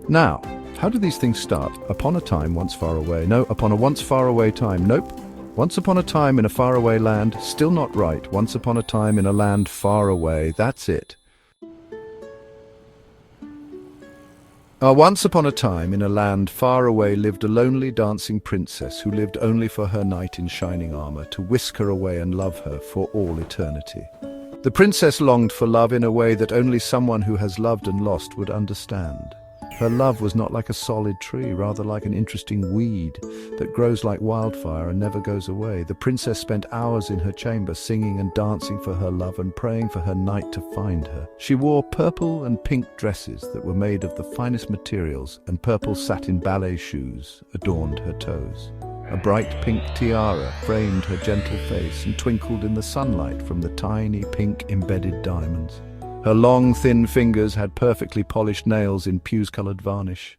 Now, how do these things start? Upon a time once far away. No, upon a once far away time. Nope. Once upon a time in a faraway land. Still not right. Once upon a time in a land far away. That's it. Once upon a time in a land far away lived a lonely dancing princess who lived only for her knight in shining armor to whisk her away and love her for all eternity. The princess longed for love in a way that only someone who has loved and lost would understand. Her love was not like a solid tree, rather like an interesting weed that grows like wildfire and never goes away. The princess spent hours in her chamber singing and dancing for her love and praying for her knight to find her. She wore purple and pink dresses that were made of the finest materials, and purple satin ballet shoes adorned her toes. A bright pink tiara framed her gentle face and twinkled in the sunlight from the tiny pink embedded diamonds. Her long, thin fingers had perfectly polished nails in puce-colored varnish.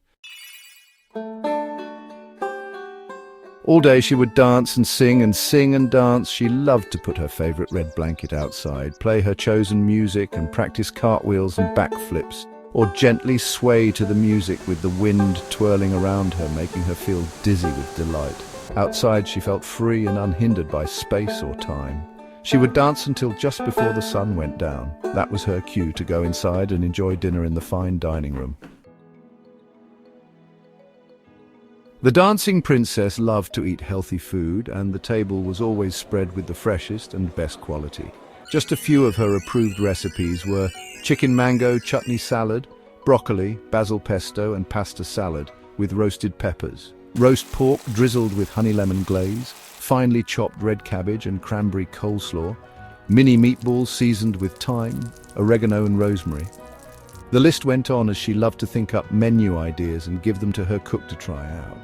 All day she would dance and sing and dance. She loved to put her favorite red blanket outside, play her chosen music and practice cartwheels and backflips, or gently sway to the music with the wind twirling around her, making her feel dizzy with delight. Outside she felt free and unhindered by space or time. She would dance until just before the sun went down. That was her cue to go inside and enjoy dinner in the fine dining room. The dancing princess loved to eat healthy food, and the table was always spread with the freshest and best quality. Just a few of her approved recipes were chicken mango chutney salad, broccoli, basil pesto and pasta salad with roasted peppers, roast pork drizzled with honey lemon glaze, finely chopped red cabbage and cranberry coleslaw, mini meatballs seasoned with thyme, oregano and rosemary. The list went on as she loved to think up menu ideas and give them to her cook to try out.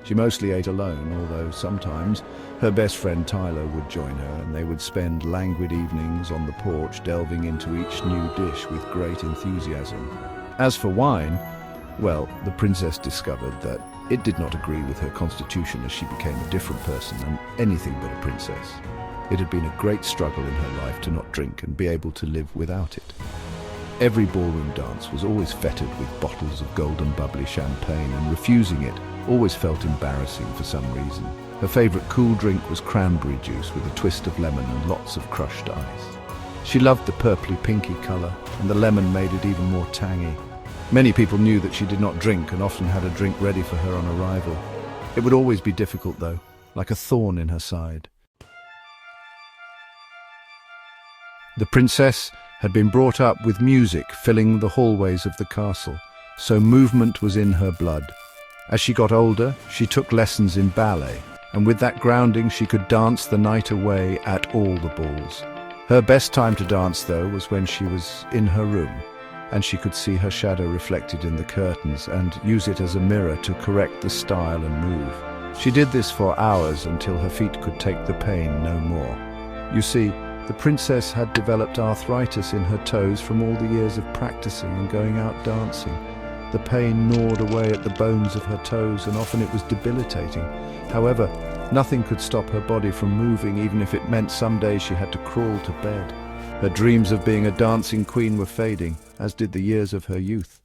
She mostly ate alone, although sometimes her best friend Tyler would join her, and they would spend languid evenings on the porch delving into each new dish with great enthusiasm. As for wine, well, the princess discovered that it did not agree with her constitution as she became a different person and anything but a princess. It had been a great struggle in her life to not drink and be able to live without it. Every ballroom dance was always fettered with bottles of golden bubbly champagne, and refusing it always felt embarrassing for some reason. Her favorite cool drink was cranberry juice with a twist of lemon and lots of crushed ice. She loved the purpley pinky color, and the lemon made it even more tangy. Many people knew that she did not drink and often had a drink ready for her on arrival. It would always be difficult though, like a thorn in her side. The princess had been brought up with music filling the hallways of the castle, so movement was in her blood. As she got older, she took lessons in ballet, and with that grounding she could dance the night away at all the balls. Her best time to dance though was when she was in her room, and she could see her shadow reflected in the curtains and use it as a mirror to correct the style and move. She did this for hours until her feet could take the pain no more. You see, the princess had developed arthritis in her toes from all the years of practicing and going out dancing. The pain gnawed away at the bones of her toes, and often it was debilitating. However, nothing could stop her body from moving, even if it meant some days she had to crawl to bed. Her dreams of being a dancing queen were fading, as did the years of her youth.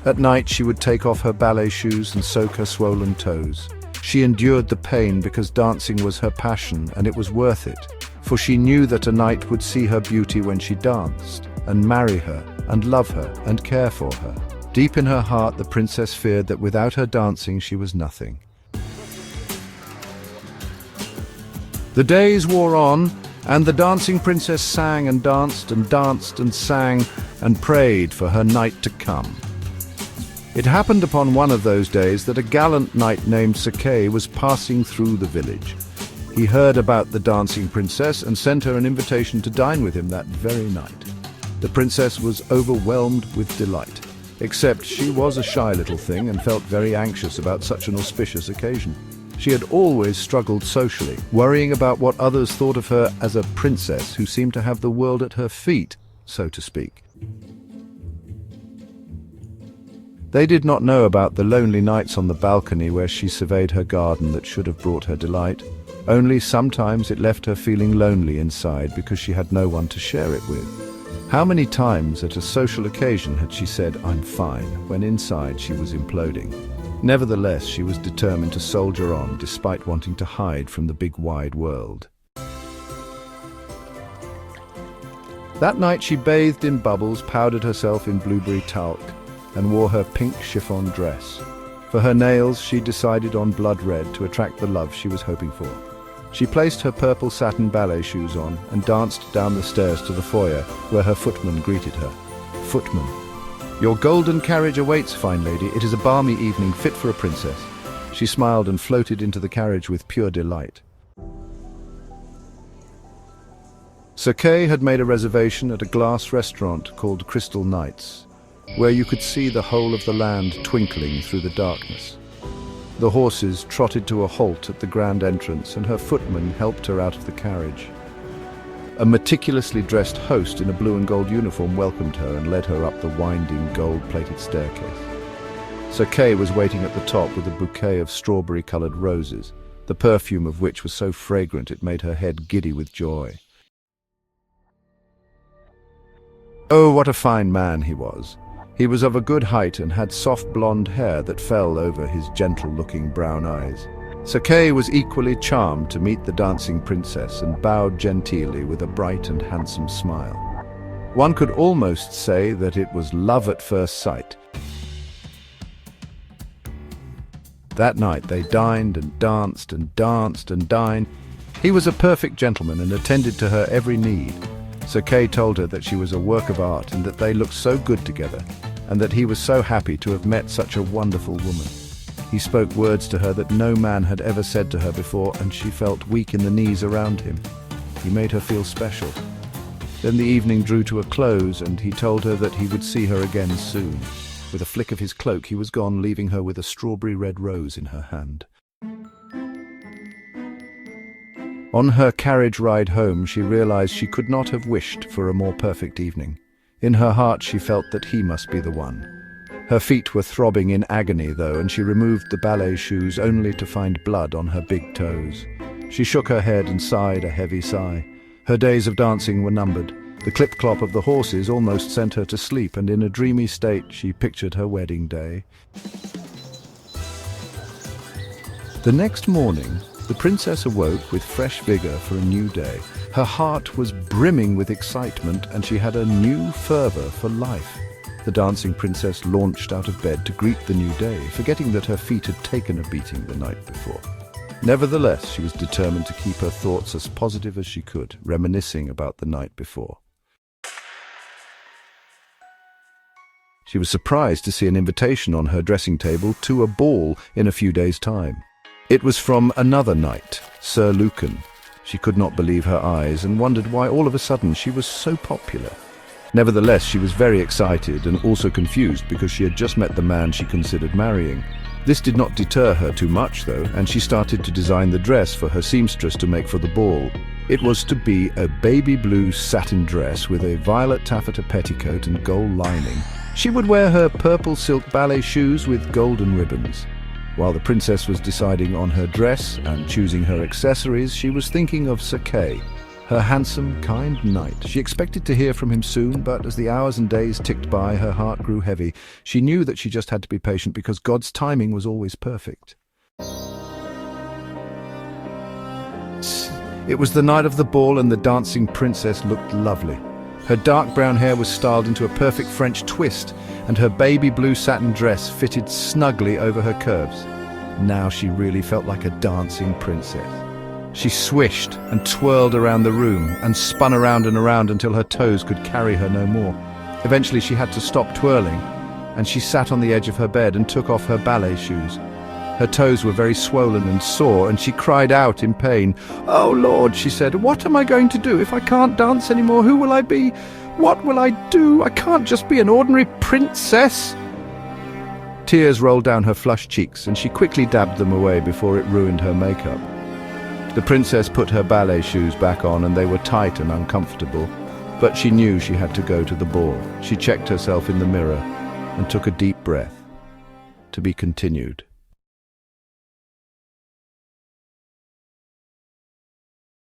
At night she would take off her ballet shoes and soak her swollen toes. She endured the pain because dancing was her passion, and it was worth it, for she knew that a knight would see her beauty when she danced, and marry her, and love her, and care for her. Deep in her heart the princess feared that without her dancing she was nothing. The days wore on, and the dancing princess sang and danced and sang and prayed for her knight to come. It happened upon one of those days that a gallant knight named Sakei was passing through the village. He heard about the dancing princess and sent her an invitation to dine with him that very night. The princess was overwhelmed with delight, except she was a shy little thing and felt very anxious about such an auspicious occasion. She had always struggled socially, worrying about what others thought of her as a princess who seemed to have the world at her feet, so to speak. They did not know about the lonely nights on the balcony where she surveyed her garden that should have brought her delight. Only sometimes it left her feeling lonely inside because she had no one to share it with. How many times at a social occasion had she said, "I'm fine," when inside she was imploding? Nevertheless, she was determined to soldier on despite wanting to hide from the big wide world. That night she bathed in bubbles, powdered herself in blueberry talc, and wore her pink chiffon dress. For her nails, she decided on blood red to attract the love she was hoping for. She placed her purple satin ballet shoes on and danced down the stairs to the foyer, where her footman greeted her. "Footman, your golden carriage awaits, fine lady. It is a balmy evening fit for a princess." She smiled and floated into the carriage with pure delight. Sir Kay had made a reservation at a glass restaurant called Crystal Nights, where you could see the whole of the land twinkling through the darkness. The horses trotted to a halt at the grand entrance, and her footman helped her out of the carriage. A meticulously dressed host in a blue and gold uniform welcomed her and led her up the winding gold-plated staircase. Sir Kay was waiting at the top with a bouquet of strawberry-coloured roses, the perfume of which was so fragrant it made her head giddy with joy. Oh, what a fine man he was! He was of a good height and had soft blonde hair that fell over his gentle-looking brown eyes. Sir Kay was equally charmed to meet the dancing princess and bowed genteelly with a bright and handsome smile. One could almost say that it was love at first sight. That night they dined and danced and danced and dined. He was a perfect gentleman and attended to her every need. Sir Kay told her that she was a work of art and that they looked so good together, and that he was so happy to have met such a wonderful woman. He spoke words to her that no man had ever said to her before, and she felt weak in the knees around him. He made her feel special. Then the evening drew to a close, and he told her that he would see her again soon. With a flick of his cloak he was gone, leaving her with a strawberry red rose in her hand. On her carriage ride home, she realized she could not have wished for a more perfect evening. In her heart she felt that he must be the one. Her feet were throbbing in agony, though, and she removed the ballet shoes only to find blood on her big toes. She shook her head and sighed a heavy sigh. Her days of dancing were numbered. The clip-clop of the horses almost sent her to sleep, and in a dreamy state she pictured her wedding day. The next morning, the princess awoke with fresh vigor for a new day. Her heart was brimming with excitement, and she had a new fervor for life. The dancing princess launched out of bed to greet the new day, forgetting that her feet had taken a beating the night before. Nevertheless, she was determined to keep her thoughts as positive as she could, reminiscing about the night before. She was surprised to see an invitation on her dressing table to a ball in a few days' time. It was from another knight, Sir Lucan. She could not believe her eyes and wondered why all of a sudden she was so popular. Nevertheless, she was very excited and also confused because she had just met the man she considered marrying. This did not deter her too much, though, and she started to design the dress for her seamstress to make for the ball. It was to be a baby blue satin dress with a violet taffeta petticoat and gold lining. She would wear her purple silk ballet shoes with golden ribbons. While the princess was deciding on her dress and choosing her accessories, she was thinking of Sir Kay, her handsome, kind knight. She expected to hear from him soon, but as the hours and days ticked by, her heart grew heavy. She knew that she just had to be patient because God's timing was always perfect. It was the night of the ball, and the dancing princess looked lovely. Her dark brown hair was styled into a perfect French twist, and her baby blue satin dress fitted snugly over her curves. Now she really felt like a dancing princess. She swished and twirled around the room and spun around and around until her toes could carry her no more. Eventually she had to stop twirling, and she sat on the edge of her bed and took off her ballet shoes. Her toes were very swollen and sore, and she cried out in pain. "Oh Lord," she said, "what am I going to do? If I can't dance anymore, who will I be? What will I do? I can't just be an ordinary princess." Tears rolled down her flushed cheeks, and she quickly dabbed them away before it ruined her makeup. The princess put her ballet shoes back on, and they were tight and uncomfortable, but she knew she had to go to the ball. She checked herself in the mirror and took a deep breath. To be continued.